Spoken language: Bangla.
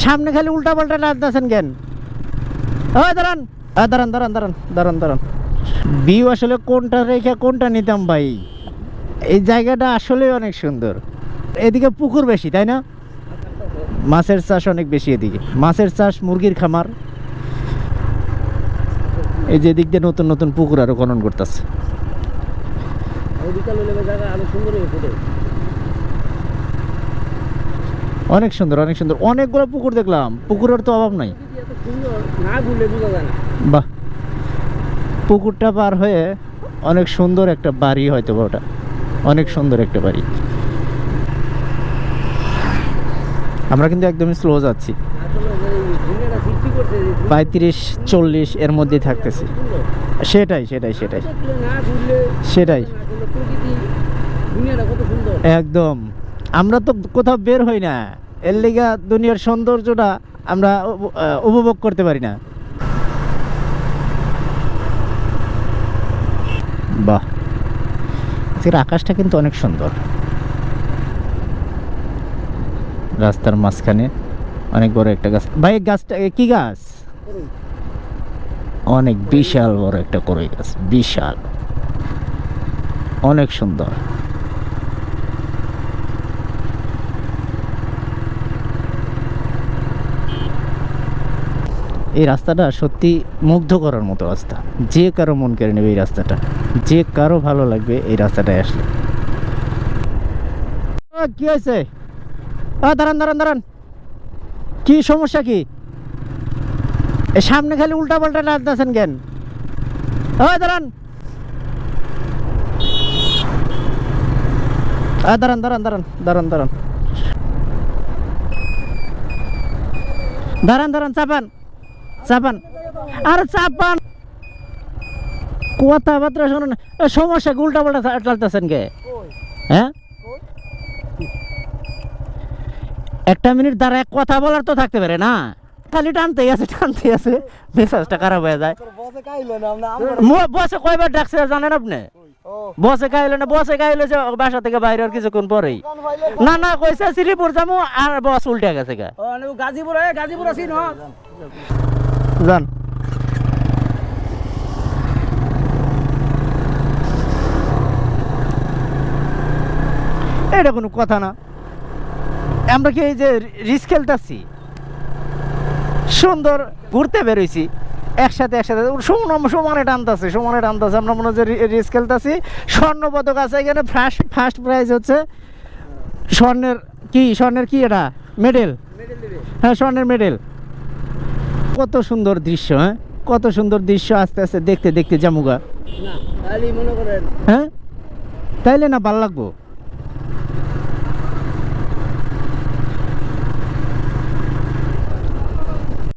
সামনে খালি উল্টা পাল্টা টানতেছেন কেন? দাঁড়ান দাঁড়ান দাঁড়ান দাঁড়ান দাঁড়ান দাঁড়ান। ভিউ আসলে কোনটা রেখে কোনটা নিতাম ভাই? এই জায়গাটা আসলে অনেক সুন্দর। এদিকে পুকুর বেশি, তাই না? মাছের চাষ অনেক বেশি এদিকে, মাছের চাষ, মুরগির খামার। এই যে এদিক দিয়ে নতুন নতুন পুকুর আরো খনন করতেছে। অনেক সুন্দর, অনেক সুন্দর, অনেকগুলো পুকুর দেখলাম, পুকুরের তো অভাব নাই। বাহ, পুকুরটা পার হয়ে অনেক সুন্দর একটা বাড়ি, হয়তো ওটা অনেক সুন্দর একটা বাড়ি। আমরা কিন্তু একদমই স্লো যাচ্ছি, 35-40 এর মধ্যেই থাকতেছি। সেটাই সেটাই সেটাই সেটাই একদম। আমরা তো কোথাও বের হই না, এর লিগা দুনিয়ার সৌন্দর্যটা আমরা উপভোগ করতে পারি না। বাহ, আজকের আকাশটা কিন্তু অনেক সুন্দর। রাস্তার মাঝখানে অনেক বড় একটা গাছ। ভাই গাছটা কি গাছ? অনেক বিশাল বড় একটা কড়ই গাছ, বিশাল, অনেক সুন্দর। এই রাস্তাটা সত্যি মুগ্ধ করার মতো রাস্তা, যে কারো মন কেড়ে নেবে এই রাস্তাটা, যে কারো ভালো লাগবে এই রাস্তাটায় আসলে। কি হয়েছে? দাঁড়ান দাঁড়ান দাঁড়ান, কি সমস্যা কি? সামনে খালি উল্টা পাল্টা টানতেছেন কেন? দাঁড়ান দাঁড়ান দাঁড়ান দাঁড়ান দাঁড়ান দাঁড়ান দাঁড়ান দাঁড়ান, চাপান চাপান, আরে চাপান, কথাবার্তা শোনো না। সমস্যা কি? উল্টা পাল্টা টানতেছেন কে? হ্যাঁ, একটা মিনিট দাঁড়ায় কথা বলার তো থাকতে পারে না, খালি টানতেই আছে, মেসাজটা খারাপ হয়ে যায়। বসে কয়বার ডাকছে জানেন আপনি? বসে খাইলো না, বসে খাইলো যে বাসা থেকে বাইরে আর কিছুক্ষণ পরেই। না না কইছে শ্রীপুর যাবো, আর বস উল্টে গেছে গা গাজীপুর। গাজীপুর আছি না, যান। এটা কোনো কথা না। আমরা কি এই যে রিস্ক খেলতেছি, সুন্দর ঘুরতে বেরোইছি একসাথে একসাথে, সমানে টানতেছে, সমানে টানতেছে। আমরা মনে হচ্ছে রিস্ক খেলতেছি। স্বর্ণ পদক আছে এখানে, ফার্স্ট প্রাইজ হচ্ছে স্বর্ণের কি এটা মেডেল। হ্যাঁ, স্বর্ণের মেডেল। কত সুন্দর দৃশ্য, হ্যাঁ কত সুন্দর দৃশ্য। আস্তে আস্তে দেখতে দেখতে জামুগা। হ্যাঁ, তাইলে না ভাল লাগবো।